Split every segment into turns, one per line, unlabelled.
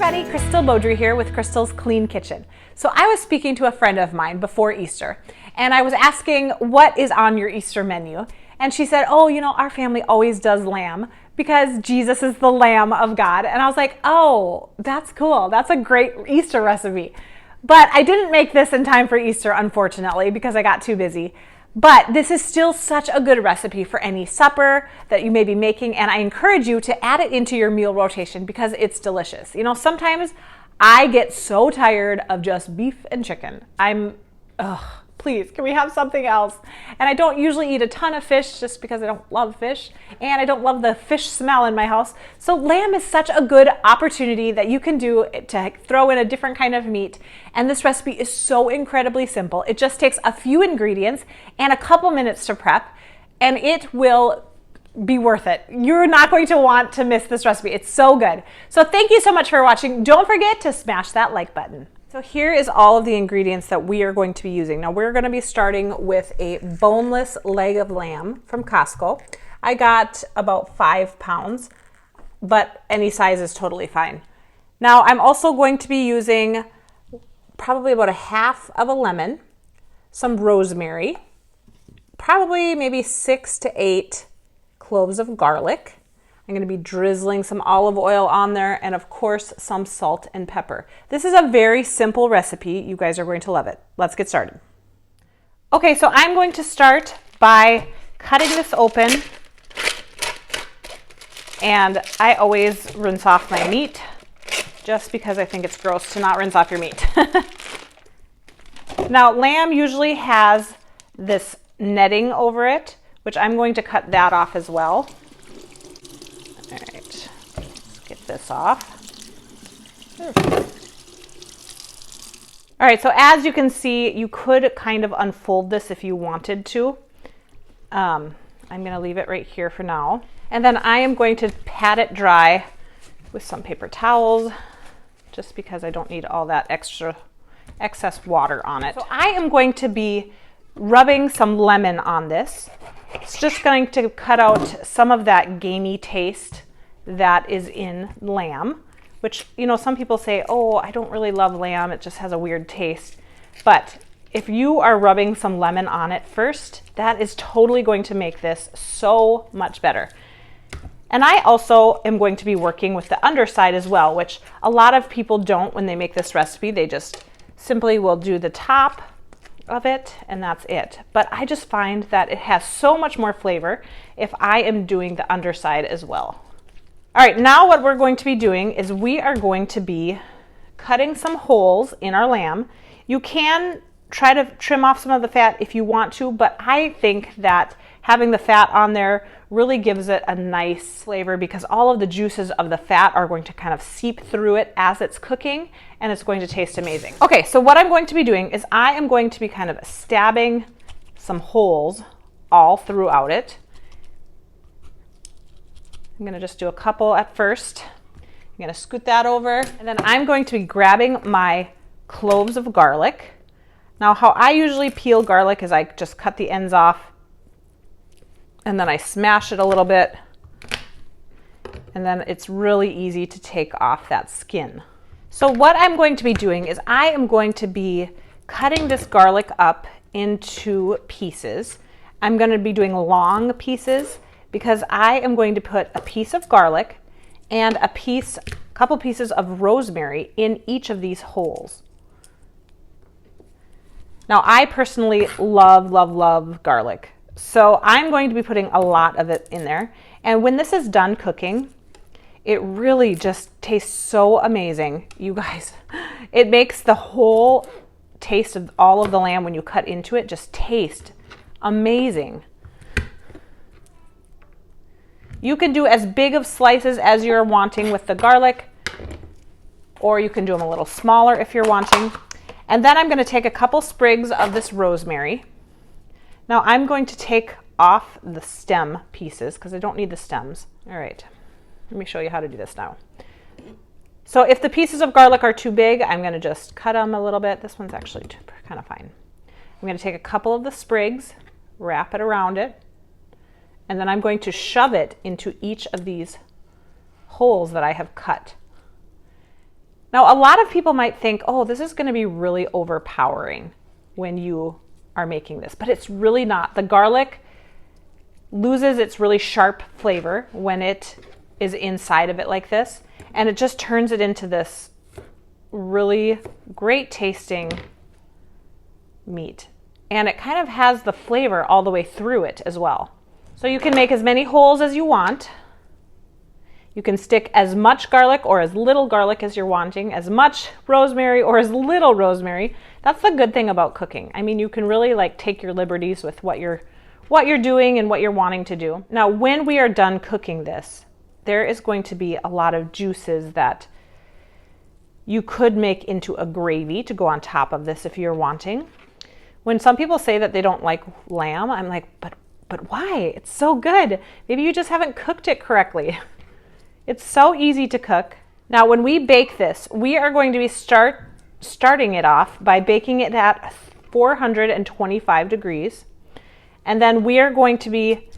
everybody, Crystal Beaudry here with Crystal's Clean Kitchen. So I was speaking to a friend of mine before Easter, and I was asking what is on your Easter menu, and she said, oh, you know, our family always does lamb because Jesus is the Lamb of God. And I was like, oh, that's cool. That's a great Easter recipe. But I didn't make this in time for Easter, unfortunately, because I got too busy. But this is still such a good recipe for any supper that you may be making, and I encourage you to add it into your meal rotation because it's delicious. You know, sometimes I get so tired of just beef and chicken. Please, can we have something else? And I don't usually eat a ton of fish just because I don't love fish, and I don't love the fish smell in my house. So lamb is such a good opportunity that you can do to throw in a different kind of meat. And this recipe is so incredibly simple. It just takes a few ingredients and a couple minutes to prep, and it will be worth it. You're not going to want to miss this recipe. It's so good. So thank you so much for watching. Don't forget to smash that like button. So here is all of the ingredients that we are going to be using. Now we're going to be starting with a boneless leg of lamb from Costco. I got about 5 pounds, but any size is totally fine. Now I'm also going to be using probably about a half of a lemon, some rosemary, probably maybe 6 to 8 cloves of garlic. I'm going to be drizzling some olive oil on there, and of course some salt and pepper. This is a very simple recipe. You guys are going to love it. Let's get started. Okay, so I'm going to start by cutting this open, and I always rinse off my meat just because I think it's gross to not rinse off your meat. Now lamb usually has this netting over it, which I'm going to cut that off as well. All right, let's get this off. All right, so as you can see, you could kind of unfold this if you wanted to. I'm gonna leave it right here for now. And then I am going to pat it dry with some paper towels, just because I don't need all that excess water on it. So I am going to be rubbing some lemon on this. It's just going to cut out some of that gamey taste that is in lamb, which, you know, some people say, oh, I don't really love lamb, it just has a weird taste. But if you are rubbing some lemon on it first, that is totally going to make this so much better. And I also am going to be working with the underside as well, which a lot of people don't when they make this recipe. They just simply will do the top of it and that's it. But I just find that it has so much more flavor if I am doing the underside as well. All right, now what we're going to be doing is we are going to be cutting some holes in our lamb. You can try to trim off some of the fat if you want to, but I think that having the fat on there really gives it a nice flavor because all of the juices of the fat are going to kind of seep through it as it's cooking, and it's going to taste amazing. Okay, so what I'm going to be doing is I am going to be kind of stabbing some holes all throughout it. I'm gonna just do a couple at first. I'm gonna scoot that over, and then I'm going to be grabbing my cloves of garlic. Now how I usually peel garlic is I just cut the ends off, and then I smash it a little bit, and then it's really easy to take off that skin. So what I'm going to be doing is I am going to be cutting this garlic up into pieces. I'm going to be doing long pieces because I am going to put a piece of garlic and a couple pieces of rosemary in each of these holes. Now I personally love garlic. So I'm going to be putting a lot of it in there. And when this is done cooking, it really just tastes so amazing. You guys, it makes the whole taste of all of the lamb when you cut into it just taste amazing. You can do as big of slices as you're wanting with the garlic, or you can do them a little smaller if you're wanting. And then I'm going to take a couple sprigs of this rosemary. Now I'm going to take off the stem pieces because I don't need the stems. All right, let me show you how to do this now. So if the pieces of garlic are too big, I'm going to just cut them a little bit. This one's actually kind of fine. I'm going to take a couple of the sprigs, wrap it around it, and then I'm going to shove it into each of these holes that I have cut. Now, a lot of people might think, oh, this is going to be really overpowering when you are making this, but it's really not. The garlic loses its really sharp flavor when it is inside of it like this, and it just turns it into this really great tasting meat. And it kind of has the flavor all the way through it as well. So you can make as many holes as you want. You can stick as much garlic or as little garlic as you're wanting, as much rosemary or as little rosemary. That's the good thing about cooking. I mean, you can really like take your liberties with what you're doing and what you're wanting to do. Now, when we are done cooking this, there is going to be a lot of juices that you could make into a gravy to go on top of this if you're wanting. When some people say that they don't like lamb, I'm like, but why? It's so good. Maybe you just haven't cooked it correctly. It's so easy to cook. Now, when we bake this, we are going to be starting it off by baking it at 425 degrees. And then we are going to be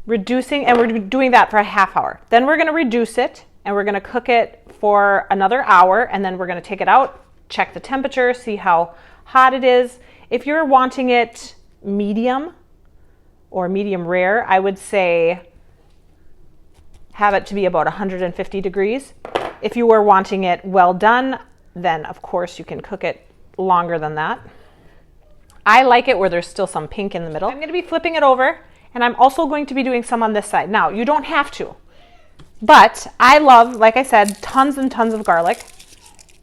reducing, and we're doing that for a half hour. Then we're going to reduce it, and we're going to cook it for another hour, and then we're going to take it out, check the temperature, see how hot it is. If you're wanting it medium or medium rare, I would say have it to be about 150 degrees. If you were wanting it well done, then of course you can cook it longer than that. I like it where there's still some pink in the middle. I'm going to be flipping it over, and I'm also going to be doing some on this side. Now, you don't have to, but I love, like I said, tons and tons of garlic,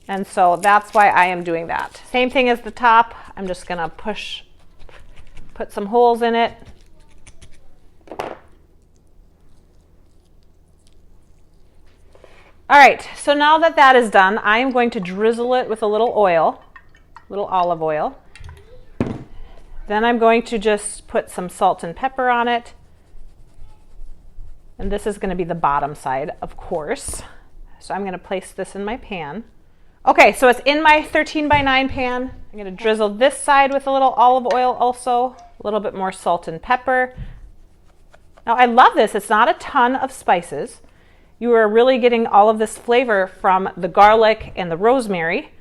and so that's why I am doing that. Same thing as the top. I'm just going to put some holes in it. All right, so now that that is done, I am going to drizzle it with a little oil, little olive oil. Then I'm going to just put some salt and pepper on it. And this is going to be the bottom side, of course. So I'm going to place this in my pan. Okay, so it's in my 13 by 9 pan. I'm going to drizzle this side with a little olive oil also, a little bit more salt and pepper. Now I love this. It's not a ton of spices. You are really getting all of this flavor from the garlic and the rosemary.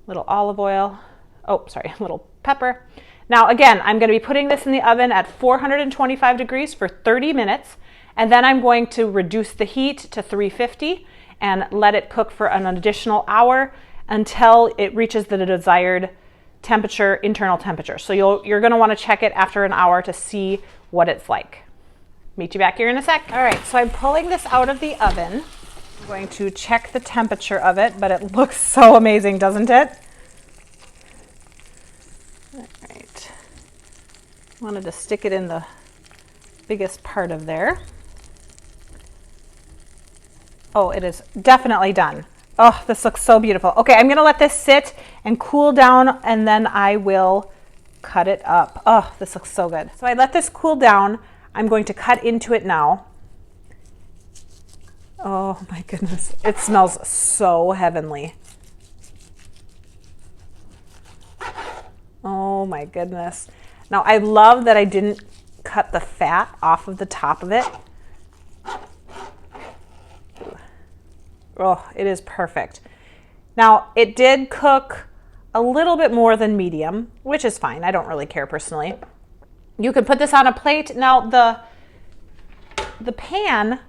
Little olive oil, a little pepper. Now again, I'm going to be putting this in the oven at 425 degrees for 30 minutes, and then I'm going to reduce the heat to 350 and let it cook for an additional hour until it reaches the desired temperature, internal temperature. So you're going to want to check it after an hour to see what it's like. Meet you back here in a sec. All right, so I'm pulling this out of the oven. I'm going to check the temperature of it, but it looks so amazing, doesn't it? All right. Wanted to stick it in the biggest part of there. Oh, it is definitely done. Oh, this looks so beautiful. Okay, I'm gonna let this sit and cool down, and then I will cut it up. Oh, this looks so good. So I let this cool down. I'm going to cut into it now. Oh my goodness, it smells so heavenly. Oh my goodness. Now I love that I didn't cut the fat off of the top of it. Oh, it is perfect. Now it did cook a little bit more than medium, which is fine. I don't really care personally. You could put this on a plate. Now the pan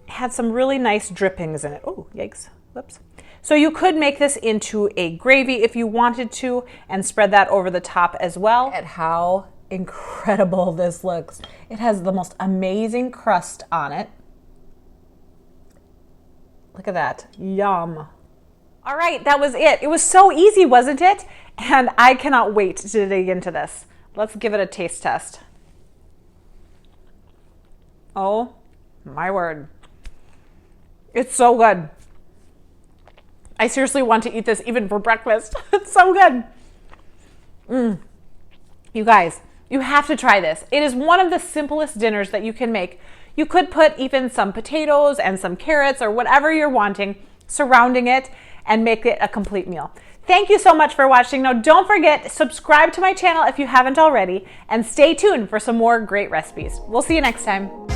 had some really nice drippings in it. Oh, yikes, whoops. So you could make this into a gravy if you wanted to and spread that over the top as well. At how incredible this looks. It has the most amazing crust on it. Look at that, yum. All right, that was it. It was so easy, wasn't it? And I cannot wait to dig into this. Let's give it a taste test. Oh my word. It's so good. I seriously want to eat this even for breakfast. It's so good. You guys, you have to try this. It is one of the simplest dinners that you can make. You could put even some potatoes and some carrots or whatever you're wanting surrounding it and make it a complete meal. Thank you so much for watching. Now don't forget, subscribe to my channel if you haven't already, and stay tuned for some more great recipes. We'll see you next time.